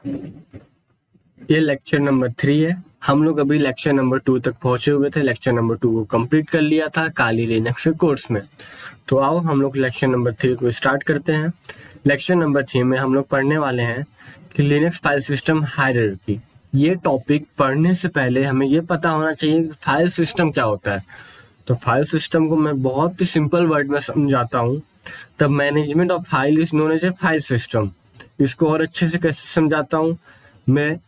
ये lecture number 3 है। हम लोग अभी लेक्चर नंबर 2 तक पहुंचे हुए थे। लेक्चर नंबर 2 को कंप्लीट कर लिया था काली लिनक्स के कोर्स में। तो आओ हम लोग लेक्चर नंबर 3 को स्टार्ट करते हैं। लेक्चर नंबर 3 में हम लोग पढ़ने वाले हैं कि लिनक्स फाइल सिस्टम हायरार्की। ये टॉपिक पढ़ने से पहले हमें ये पता होना चाहिए कि फाइल सिस्टम क्या होता है। तो फाइल सिस्टम को मैं बहुत ही सिंपल वर्ड में समझाता हूँ। The management of file is known as a file system. इसको और अच्छे से कैसे समझाता हूँ, मैं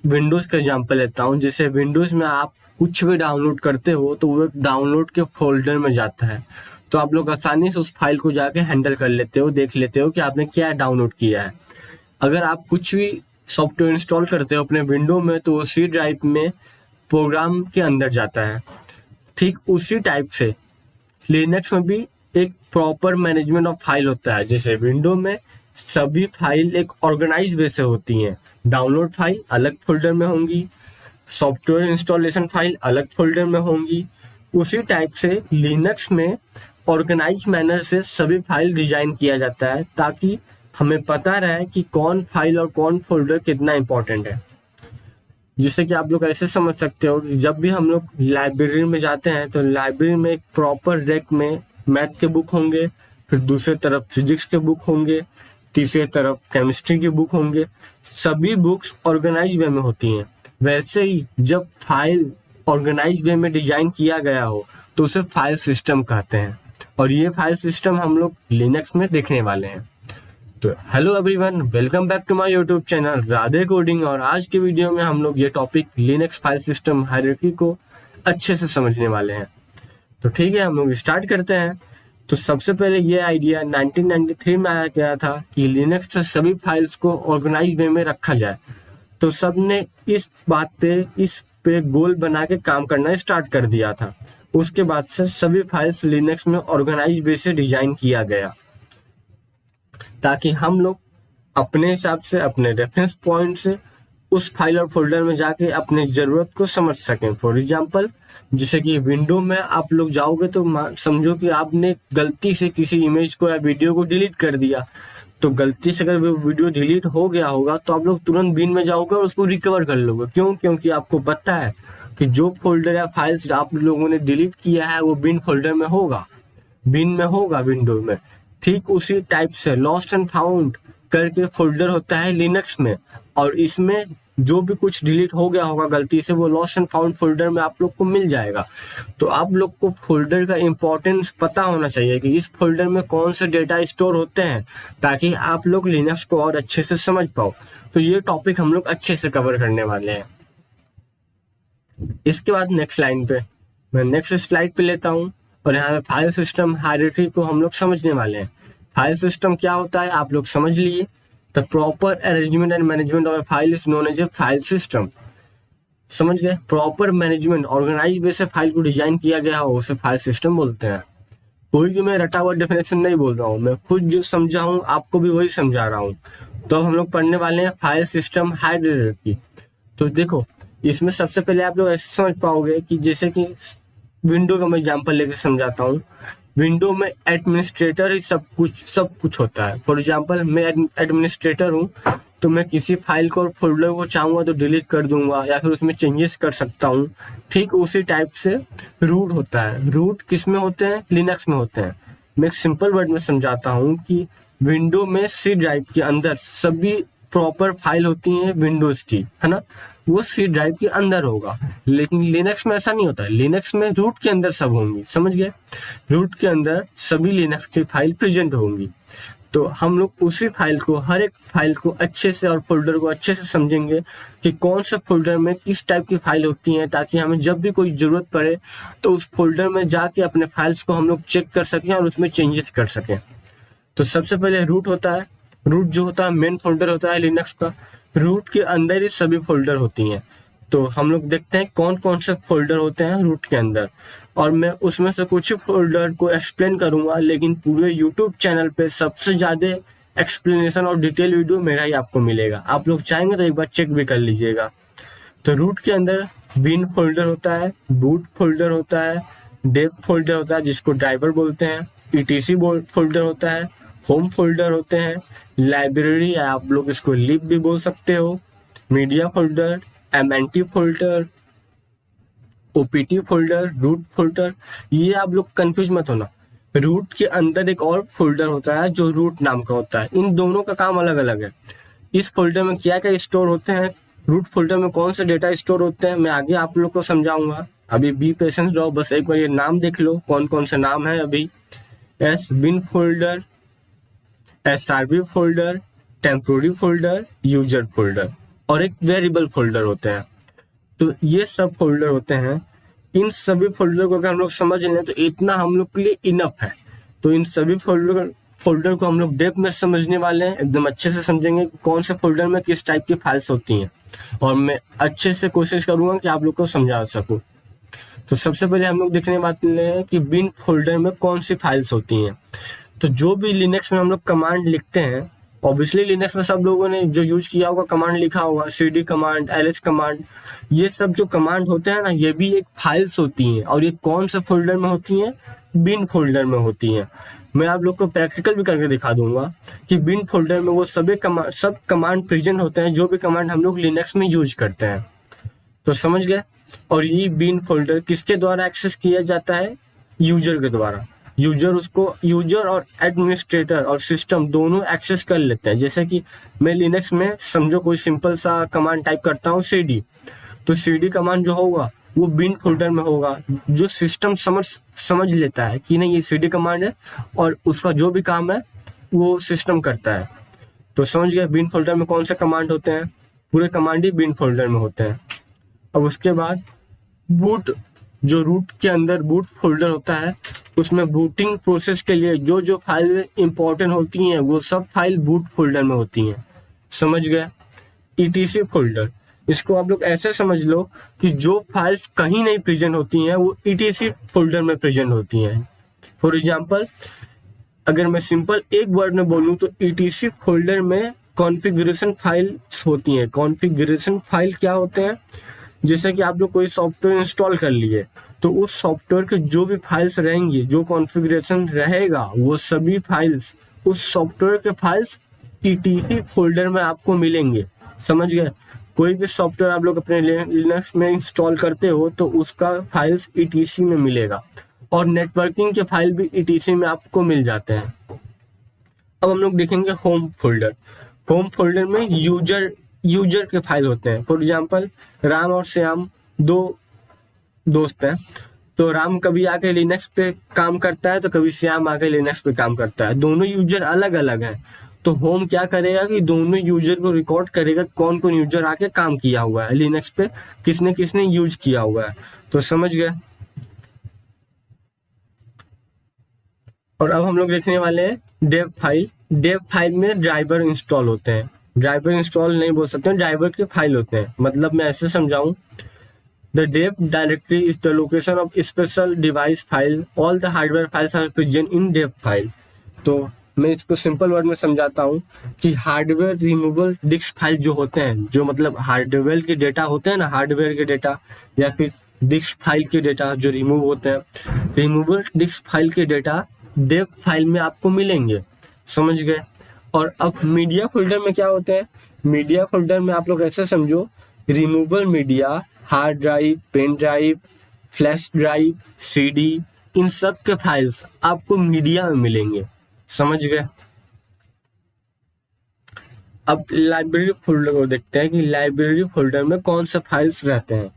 विंडोज का एग्जांपल लेता हूँ। जैसे विंडोज में आप कुछ भी डाउनलोड करते हो तो वो डाउनलोड के फोल्डर में जाता है, तो आप लोग आसानी से उस फाइल को जाके हैंडल कर लेते हो, देख लेते हो कि आपने क्या डाउनलोड किया है। अगर आप कुछ भी सॉफ्टवेयर इंस्टॉल करते हो अपने विंडो में तो वो सी ड्राइव में प्रोग्राम के अंदर जाता है। ठीक उसी टाइप से लिनक्स में भी एक प्रॉपर मैनेजमेंट ऑफ फाइल होता है। जैसे विंडो में सभी फाइल एक ऑर्गेनाइज वे से होती हैं। डाउनलोड फाइल अलग फोल्डर में होंगी, सॉफ्टवेयर इंस्टॉलेशन फाइल अलग फोल्डर में होंगी। उसी टाइप से लिनक्स में ऑर्गेनाइज मैनर से सभी फाइल डिजाइन किया जाता है ताकि हमें पता रहे कि कौन फाइल और कौन फोल्डर कितना इंपॉर्टेंट है। जिससे कि आप लोग ऐसे समझ सकते हो कि जब भी हम लोग लाइब्रेरी में जाते हैं तो लाइब्रेरी में एक प्रॉपर रैक में मैथ के बुक होंगे, फिर दूसरी तरफ फिजिक्स के बुक होंगे, तीसरी तरफ केमिस्ट्री के बुक होंगे। सभी बुक्स ऑर्गेनाइज वे में होती हैं। वैसे ही जब फाइल ऑर्गेनाइज वे में डिजाइन किया गया हो तो उसे फाइल सिस्टम कहते हैं, और ये फाइल सिस्टम हम लोग लिनक्स में देखने वाले हैं। तो hello everyone, welcome back to my YouTube channel Radhe coding. और आज के वीडियो में हम लोग ये topic Linux file system hierarchy को अच्छे से समझने वाले हैं। तो ठीक है, हम लोग स्टार्ट करते हैं। तो सबसे पहले ये आइडिया 1993 में आया गया था कि लिनक्स से सभी फाइल्स को ऑर्गेनाइज वे में रखा जाए। तो सबने इस पे गोल बना के काम करना स्टार्ट कर दिया था। उसके बाद से सभी फाइल्स लिनक्स में ऑर्गेनाइज वे से डिजाइन किया गया ताकि हम लोग अपने हिसाब से अपने रेफरेंस पॉइंट से उस फाइल और फोल्डर में जाके अपने जरूरत को समझ सकें। फॉर एग्जांपल, जैसे कि विंडो में आप लोग जाओगे तो समझो कि आपने गलती से किसी इमेज को या वीडियो को डिलीट कर दिया। तो गलती से अगर वो वीडियो डिलीट हो गया होगा तो आप लोग तुरंत बिन में जाओगे और उसको रिकवर कर लोगे। क्यों? क्योंकि आपको पता है कि जो फोल्डर या फाइल्स आप लोगों ने डिलीट किया है वो बिन फोल्डर में होगा, बिन में होगा विंडो में। ठीक उसी टाइप से लॉस्ट एंड फाउंड करके फोल्डर होता है लिनक्स में, और इसमें जो भी कुछ डिलीट हो गया होगा गलती से वो लॉस्ट एंड फाउंड फोल्डर में आप लोग को मिल जाएगा। तो आप लोग को फोल्डर का इंपॉर्टेंस पता होना चाहिए कि इस फोल्डर में कौन से डेटा स्टोर होते हैं, ताकि आप लोग लिनक्स को और अच्छे से समझ पाओ। तो ये टॉपिक हम लोग अच्छे से कवर करने वाले हैं। इसके बाद नेक्स्ट लाइन पे मैं नेक्स्ट स्लाइड पे लेता हूँ, और यहाँ पे फाइल सिस्टम हायरार्की को हम लोग समझने वाले हैं। फाइल सिस्टम क्या होता है आप लोग समझ लिए। The proper arrangement and management of a file is known as a file system. समझ गए? प्रॉपर मैनेजमेंट, ऑर्गेनाइज वे से फाइल को डिजाइन किया गया हो उसे फाइल सिस्टम बोलते हैं। कोई भी मैं रटा हुआ डेफिनेशन नहीं बोल रहा हूँ, मैं खुद जो समझा हूँ आपको भी वही समझा रहा हूँ। तो अब हम लोग पढ़ने वाले हैं फाइल सिस्टम हायरार्की। तो देखो, इसमें सबसे पहले आप लोग ऐसे समझ पाओगे कि जैसे कि विंडो का मैं एग्जांपल लेके समझाता हूँ। विंडो में एडमिनिस्ट्रेटर ही सब कुछ होता है। फॉर एग्जांपल, मैं एडमिनिस्ट्रेटर हूँ तो मैं किसी फाइल को और फोल्डर को चाहूंगा तो डिलीट कर दूंगा या फिर उसमें चेंजेस कर सकता हूँ। ठीक उसी टाइप से रूट होता है। रूट किस में होते हैं? लिनक्स में होते हैं। मैं एक सिंपल वर्ड में समझाता हूँ कि विंडो में सी ड्राइव के अंदर सभी प्रॉपर फाइल होती हैं विंडोज की, है ना, वो सी ड्राइव के अंदर होगा। लेकिन लिनक्स में ऐसा नहीं होता है। लिनक्स में रूट के अंदर सब होंगी। समझ गए? रूट के अंदर सभी लिनक्स की फाइल प्रेजेंट होंगी। तो हम लोग उसी फाइल को, हर एक फाइल को अच्छे से और फोल्डर को अच्छे से समझेंगे कि कौन से फोल्डर में किस टाइप की फाइल होती हैं, ताकि हमें जब भी कोई जरूरत पड़े तो उस फोल्डर में जाके अपने फाइल्स को हम लोग चेक कर सकें और उसमें चेंजेस कर सकें। तो सबसे पहले रूट होता है। रूट जो होता है मेन फोल्डर होता है लिनक्स का। रूट के अंदर ही सभी फोल्डर होती हैं। तो हम लोग देखते हैं कौन कौन से फोल्डर होते हैं रूट के अंदर, और मैं उसमें से कुछ फोल्डर को एक्सप्लेन करूंगा। लेकिन पूरे यूट्यूब चैनल पे सबसे ज्यादा एक्सप्लेनेशन और डिटेल वीडियो मेरा ही आपको मिलेगा। आप लोग चाहेंगे तो एक बार चेक भी कर लीजिएगा। तो रूट के अंदर बिन फोल्डर होता है, बूट फोल्डर होता है, डेव फोल्डर होता है जिसको ड्राइवर बोलते हैं, ईटीसी फोल्डर होता है, होम फोल्डर होते हैं, लाइब्रेरी आप लोग इसको लिब भी बोल सकते हो, media folder, MNT folder, OPT folder, root folder. ये आप लोग कंफ्यूज मत होना, रूट के अंदर एक और फोल्डर होता है जो रूट नाम का होता है। इन दोनों का काम अलग अलग है। इस फोल्डर में क्या क्या स्टोर होते हैं, रूट फोल्डर में कौन से डेटा स्टोर होते हैं, मैं आगे आप लोग को समझाऊंगा। अभी बी पेशेंस रहो, बस एक बार ये नाम देख लो कौन कौन से नाम है अभी। S bin folder, SRB folder, temporary folder, user folder और एक वेरिएबल फोल्डर होते हैं। तो ये सब फोल्डर होते हैं। इन सभी फोल्डर को अगर हम लोग समझ लें तो इतना हम लोग के लिए इनफ है। तो इन सभी फोल्डर को हम लोग डेप्थ में समझने वाले हैं, एकदम अच्छे से समझेंगे कौन से फोल्डर में किस टाइप की फाइल्स होती हैं, और मैं अच्छे से कोशिश करूंगा कि आप लोग को समझा सकूं। तो सबसे पहले हम लोग देखने वाले हैं कि बिन फोल्डर में कौन सी फाइल्स होती हैं। तो जो भी लिनक्स में हम लोग कमांड लिखते हैं, ऑब्वियसली लिनक्स में सब लोगों ने जो यूज किया होगा कमांड लिखा होगा, cd कमांड, ls कमांड, ये सब जो कमांड होते हैं ना, ये भी एक फाइल्स होती हैं। और ये कौन से फोल्डर में होती हैं, बिन फोल्डर में होती हैं। मैं आप लोग को प्रैक्टिकल भी करके दिखा दूंगा कि बिन फोल्डर में वो सब कमांड प्रेजेंट होते हैं जो भी कमांड हम लोग लिनक्स में यूज करते हैं। तो समझ गए। और ये बिन फोल्डर किसके द्वारा एक्सेस किया जाता है, यूजर के द्वारा। यूजर और एडमिनिस्ट्रेटर और सिस्टम दोनों एक्सेस कर लेते हैं। जैसे कि मैं लिनक्स में समझो कोई सिंपल सा कमांड टाइप करता हूँ cd, तो cd कमांड जो होगा वो बिन फोल्डर में होगा, जो सिस्टम समझ लेता है कि नहीं ये cd कमांड है और उसका जो भी काम है वो सिस्टम करता है। तो समझ गए बिन फोल्डर में कौन से कमांड होते हैं, पूरे कमांड ही बिन फोल्डर में होते हैं। अब उसके बाद बूट, जो रूट के अंदर बूट फोल्डर होता है, उसमें बूटिंग प्रोसेस के लिए जो जो फाइल इंपॉर्टेंट होती हैं वो सब फाइल बूट फोल्डर में होती हैं। समझ गए। ईटीसी फोल्डर, इसको आप लोग ऐसे समझ लो कि जो फाइल्स कहीं नहीं प्रेजेंट होती हैं वो ईटीसी फोल्डर में प्रेजेंट होती हैं। फॉर एग्जांपल अगर मैं सिंपल एक वर्ड में बोलूं तो ईटीसी फोल्डर में कॉन्फ़िगरेशन फाइल्स होती हैं। कॉन्फ़िगरेशन फाइल क्या होते हैं, जैसे कि आप लोग कोई सॉफ्टवेयर इंस्टॉल कर लिए तो उस सॉफ्टवेयर के जो भी फाइल्स रहेंगी, जो कॉन्फ़िगरेशन रहेगा, वो सभी फाइल्स, उस सॉफ्टवेयर के फाइल्स ईटीसी फोल्डर में आपको मिलेंगे। समझ गए। कोई भी सॉफ्टवेयर आप लोग अपने लिनक्स में इंस्टॉल करते हो तो उसका फाइल्स ईटीसी में मिलेगा, और नेटवर्किंग के फाइल भी ईटीसी में आपको मिल जाते हैं। अब हम लोग देखेंगे होम फोल्डर। होम फोल्डर में यूजर के फाइल होते हैं। फॉर एग्जांपल राम और श्याम दो दोस्त हैं, तो राम कभी आके लिनक्स पे काम करता है तो कभी श्याम आके लिनक्स पे काम करता है। दोनों यूजर अलग अलग हैं। तो होम क्या करेगा कि दोनों यूजर को रिकॉर्ड करेगा कौन कौन यूजर आके काम किया हुआ है लिनक्स पे, किसने किसने यूज किया हुआ है। तो समझ गए। और अब हम लोग देखने वाले हैं डेव फाइल। डेव फाइल में ड्राइवर इंस्टॉल होते हैं। ड्राइवर इंस्टॉल नहीं बोल सकते, ड्राइवर के फाइल होते हैं। मतलब मैं ऐसे समझाऊं, the dev directory is the location of special device file, all the hardware files are present in dev file. तो मैं इसको सिंपल वर्ड में समझाता हूँ कि हार्डवेयर रिमूवल डिस्क फाइल जो होते हैं, जो मतलब हार्डवेयर के डेटा होते हैं ना, हार्डवेयर के डेटा या फिर डिस्क फाइल के डेटा जो रिमूव होते हैं, रिमूवल डिस्क फाइल के डेटा डेव फाइल में आपको मिलेंगे। समझ गए। और अब मीडिया फोल्डर में क्या होते हैं, मीडिया फोल्डर में आप लोग ऐसे समझो, removal media, hard drive, pen drive, flash drive, CD, इन सब के फाइल्स आपको मीडिया में मिलेंगे। समझ गए। अब लाइब्रेरी फोल्डर को देखते हैं कि लाइब्रेरी फोल्डर में कौन से फाइल्स रहते हैं।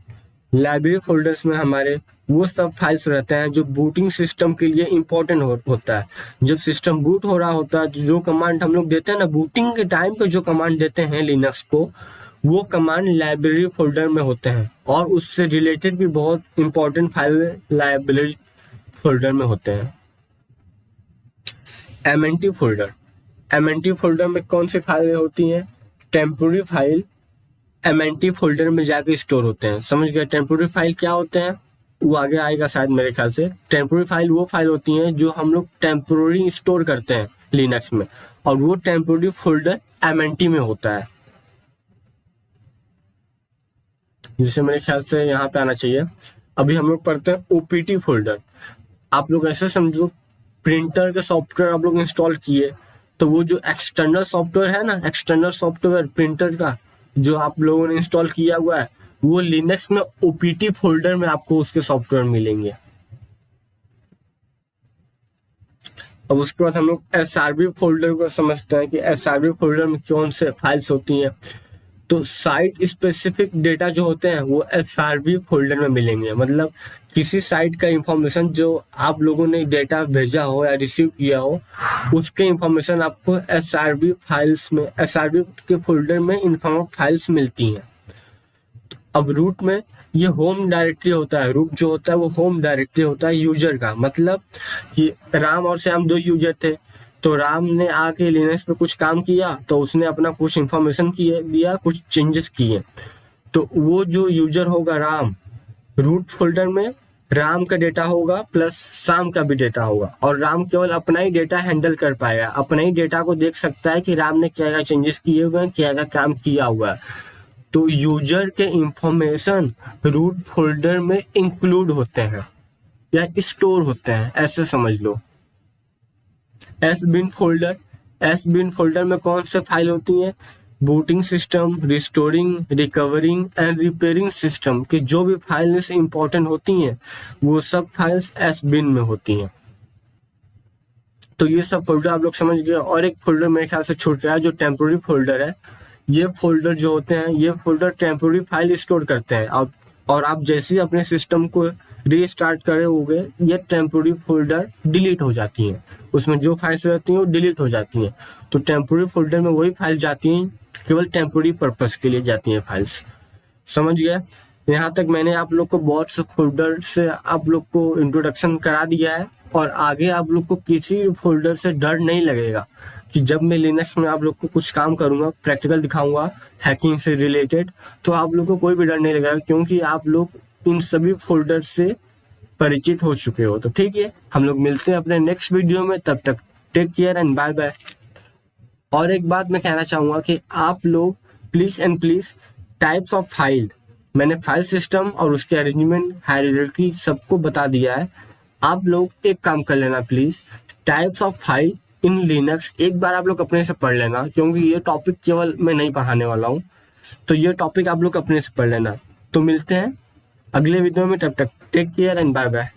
लाइब्रेरी फोल्डर्स में हमारे वो सब फाइल्स रहते हैं जो बूटिंग सिस्टम के लिए इम्पोर्टेंट होता है। जब सिस्टम बूट हो रहा होता है, जो कमांड हम लोग देते हैं ना, बूटिंग के टाइम पे जो कमांड देते हैं लिनक्स को, वो कमांड लाइब्रेरी फोल्डर में होते हैं। और उससे रिलेटेड भी बहुत इंपॉर्टेंट फाइल लाइब्रेरी फोल्डर में होते हैं। एमएनटी फोल्डर, एमएनटी फोल्डर में कौन सी फाइलें होती हैं, टेम्पोररी फाइल एमएनटी फोल्डर में जाके स्टोर होते हैं। समझ गए। टेम्पोररी फाइल क्या होते हैं वो आगे आएगा शायद मेरे ख्याल से। टेम्पोररी फाइल वो फाइल होती हैं जो हम लोग टेम्पोररी स्टोर करते हैं लिनक्स में, और वो टेम्पोररी फोल्डर एमएनटी में होता है, जिसे मेरे ख्याल से यहाँ पे आना चाहिए। अभी हम लोग पढ़ते हैं ओपीटी फोल्डर। आप लोग ऐसे समझो, प्रिंटर के सॉफ्टवेयर आप लोग इंस्टॉल किए तो वो जो एक्सटर्नल सॉफ्टवेयर है ना, एक्सटर्नल सॉफ्टवेयर प्रिंटर का जो आप लोगों ने इंस्टॉल किया हुआ है, वो लिनक्स में ओपीटी फोल्डर में आपको उसके सॉफ्टवेयर मिलेंगे। अब उसके बाद हम लोग एसआरबी फोल्डर को समझते हैं कि एसआरबी फोल्डर में कौन से फाइल्स होती हैं। तो साइट स्पेसिफिक डेटा जो होते हैं वो एसआरबी फोल्डर में मिलेंगे। मतलब किसी साइट का इंफॉर्मेशन जो आप लोगों ने डेटा भेजा हो या रिसीव किया हो, उसके इंफॉर्मेशन आपको एसआरबी फाइल्स में, एसआरबी के फोल्डर में इन्फॉर्म फाइल्स मिलती हैं। अब रूट में ये होम डायरेक्टरी होता है, रूट जो होता है वो होम डायरेक्टरी होता है यूजर का। मतलब कि राम और श्याम 2 यूजर थे, तो राम ने आके लिनक्स पे कुछ काम किया तो उसने अपना कुछ इंफॉर्मेशन दिया, कुछ चेंजेस किए, तो वो जो यूजर होगा राम, रूट फोल्डर में राम का डेटा होगा प्लस श्याम का भी डेटा होगा, और राम केवल अपना ही डेटा हैंडल कर पाएगा, अपना ही डेटा को देख सकता है कि राम ने क्या क्या चेंजेस किए हुए हैं, क्या क्या काम किया हुआ है। तो यूजर के इंफॉर्मेशन रूट फोल्डर में इंक्लूड होते हैं या स्टोर होते हैं, ऐसे समझ लो। S bin folder, S bin folder में कौन से फाइल होती हैं? Booting system, restoring, recovering and repairing system की जो भी फाइल्स इंपॉर्टेंट होती हैं वो सब फाइल्स एस बिन में होती हैं। तो ये सब फोल्डर आप लोग समझ गए। और एक फोल्डर मेरे ख्याल से छूट रहा है जो टेम्पोररी फोल्डर है। ये फोल्डर जो होते हैं, ये फोल्डर टेम्पोररी फाइल स्टोर करते हैं और आप जैसे ही अपने सिस्टम को रीस्टार्ट करोगे ये टेम्पोररी फोल्डर डिलीट हो जाती हैं, उसमें जो फाइल्स रहती हैं वो डिलीट हो जाती हैं। तो टेम्पोररी फोल्डर में वही फाइल जाती हैं, केवल टेम्पोररी पर्पस के लिए जाती हैं फाइल्स। समझ गया? यहाँ तक मैंने आप लोग को बहुत से फोल्डर से आप लोग को इंट्रोडक्शन करा दिया है, और आगे आप लोग को किसी भी फोल्डर से डर नहीं लगेगा कि जब मैं लिनक्स में आप लोग को कुछ काम करूंगा, प्रैक्टिकल दिखाऊंगा हैकिंग से रिलेटेड, तो आप लोग को कोई भी डर नहीं लगेगा, क्योंकि आप लोग इन सभी फोल्डर से परिचित हो चुके हो। तो ठीक है, हम लोग मिलते हैं अपने नेक्स्ट वीडियो में, तब तक take care and bye bye. और एक बात मैं कहना चाहूंगा कि आप लोग please and please types of file, मैंने फाइल सिस्टम और उसके अरेंजमेंट, हायरार्की सबको बता दिया है। आप लोग एक काम कर लेना please, types of file in Linux एक बार आप लोग अपने से पढ़ लेना, क्योंकि ये टॉपिक केवल मैं नहीं पढ़ाने वाला हूँ, तो ये टॉपिक आप लोग अपने से पढ़ लेना। तो मिलते हैं अगले वीडियो में, तब तक take care and bye bye.